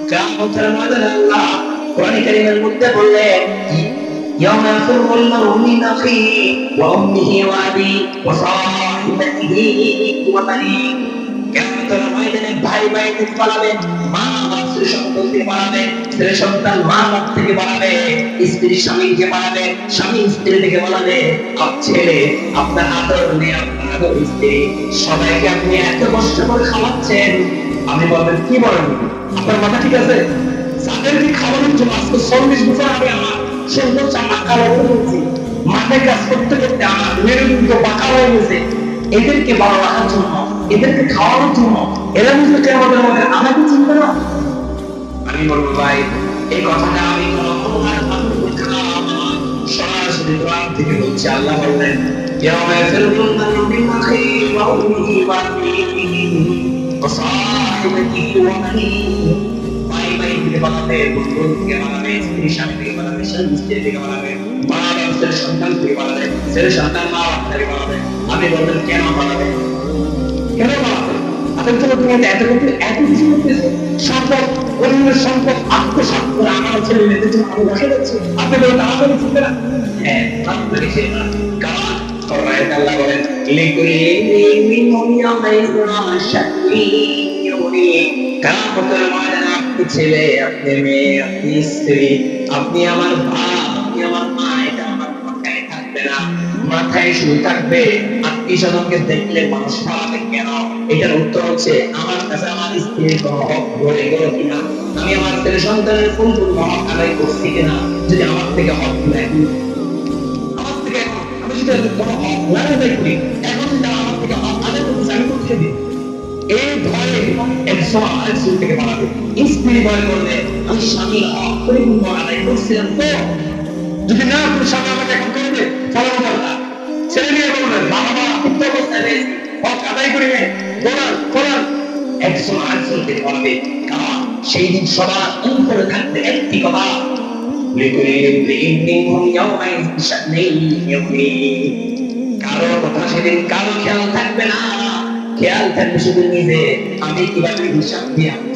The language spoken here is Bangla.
কিয়ামতের ময়দানে আল্লাহ কোরআন কারীমের মধ্যে বললেন ইয়াউমা ইয়াফিরুল মারউ মিন আখিহি ওয়া উম্মিহি ওয়া আবিহি ওয়া সাহিবাতিহি ওয়া বানিহি। কিয়ামতের ময়দানে ভাই ভাই থেকে পালাবে, মা বাবা ছেলে সন্তান থেকে পালাবে, ছেলে সন্তান মা বাবা থেকে পালাবে, স্ত্রী স্বামীকে পালাবে, স্বামী স্ত্রী থেকে পালাবে। ছেলে আপনার আদর নেই, আপনার আদর স্ত্রী, সবাইকে আপনি এত কষ্ট করে খাওয়াচ্ছেন। আমি বলবেন কি বলেন, আপনার মাথা ঠিক আছে? যাদেরকে খাওয়ানোর জন্য আজকে 40 বছর আগে আমার সর্বোচ্চ টাকা হয়েছে, মাথায় কাজ করতে করতে আমার মেরুদণ্ড বাঁকা হয়ে গেছে। এদেরকে ভালো রাখার জন্য, এদেরকে খাওয়ানোর জন্য, এরা বুঝলে কেন আমাদের মধ্যে আমাকে চিনবে না? আমি বলবো ভাই, এই কথাটা আমি কোনো অপমান মাত্র করতে না, সরাসরি কোরআন থেকে বলছি। আল্লাহ বললেন ইয়াউমা ইয়াফিরুল মারউ মিন আখিহি ওয়া উম্মিহি ওয়া আবিহি ওয়া সাহিবাতিহি ওয়া বানিহি। ভাই ভাই থেকে পালাবে, বন্ধু থেকে পালাবে, স্ত্রী স্বামী থেকে পালাবে, স্বামী স্ত্রী থেকে পালাবে, মা বাবা ছেলে সন্তান থেকে পালাবে, ছেলে সন্তান মা বাবা থেকে পালাবে। আমি বলবেন কেন পালাবে? কেন পালাবে? আপনি তো দুনিয়াতে এত কিছু করতেছে, সম্পদ, অন্যের সম্পদ আত্মসাৎ করে আমার ছেলে মেয়েদের জন্য আমি বসে যাচ্ছি, আপনি বলেন আমার জন্য চিন্তা না? হ্যাঁ, আপনাকে চিন্তা না। কারণ আল্লাহ বলেন লিকুল্লি মিনহুম ইয়াউমাইযিন শাহীদুন। কিয়ামতের ময়দানে আপনি ছেলে, আপনি মেয়ে, আপনি স্ত্রী, আপনি আমার বাপ, আপনি আমার মা, এটা আমার মাথায় থাকবে না। মাথায় শুধু থাকবে আত্মীয়স্বজনকে দেখলে মানুষ পালাবে কেন? এটার উত্তর হচ্ছে আমার কাছে আমার স্ত্রীর কোনো হক রয়ে গেল কিনা, আমি আমার ছেলে সন্তানের পরিপূর্ণ হক আদায় করছি কিনা। যদি আমার থেকে হক নেয়, আমার থেকে আমি যদি কোনো হক না আদায় করি, এখন যদি আমার থেকে হক আদায় করতেছে, আমি করতে দিই। এই ভয়ে একজন আরেকজন থেকে পালাবে। স্ত্রী ভয় করলে আমি স্বামীর হক পরিপূর্ণ আদায় করছিলাম তো, যদি না আপনি স্বামী আমাকে এখন করবে ফলানো যাবে না। ছেলে নিয়ে বলবেন বাবা মা উত্তর অবস্থায় রয়েছে, হক আদায় করে নেন, বলার ফলান, একজন আরেকজন থেকে পালাবে। কারণ সেই দিন সবার অন্তরে থাকবে একটি কথা, কারো কথা সেদিন কারো খেয়াল থাকবে না, খেয়াল থাকবে শুধু নিজে। আমি কিভাবে হিসাব দিয়ে আমি